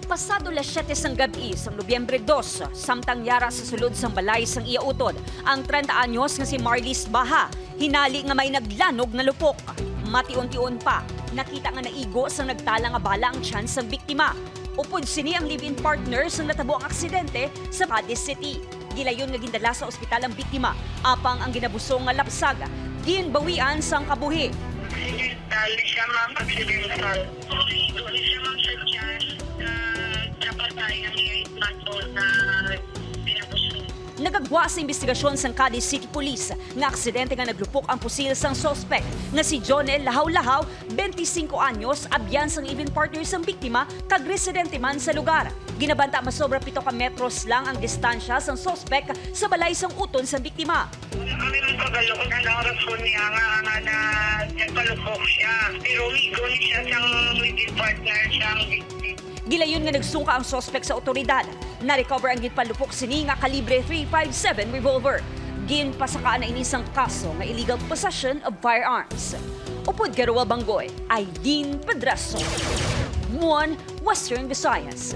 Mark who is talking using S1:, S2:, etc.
S1: Pasado las 7 sang gabi sa Nobyembre 2, samtang yara sa sulod sang balay sang iautod, ang 30 anyos nga si Marlies Baha, hinali nga may naglanog na lupok. Matiun-tiun pa, nakita nga naigo sang nagtala nga bala ang tiyan sang biktima. Upod sini ang live-in partner sang natabo ang aksidente sa Cadiz City. Gilayon nga gindala sa ospital ang biktima, apang ang ginabusong nga lapsag, ginbawian sang kabuhi.
S2: Accidental siya, ma'am. Accidental. Doon siya, ma'am, sa chest. Kapatay ang 8-month-old na binabusong.
S1: Nagagwa sa investigasyon sang Cadiz City Police nga aksidente nga naglupok ang pusil sang suspect nga si Jonel Lahaw-Lahaw, 25 anyos, abyan sang live-in partner sang biktima kag residente man sa lugar. Ginabanta masobra 7 ka metros lang ang distansya sang suspect sa balay sang uton sang biktima.
S2: Kami nung kagalukod ang rason niya nga na nagpalupok siya. Pero wigo ni siya siyang live-in partner siyang victim.
S1: Gilayon nga nagsungka ang suspect sa otoridad. Na-recover ang ginpalupok sini nga kalibre .357 revolver. Ginpasaka na inisang kaso nga illegal possession of firearms. Upod Garuel Bangoy, Aileen Pedraso. Muan, Western Visayas.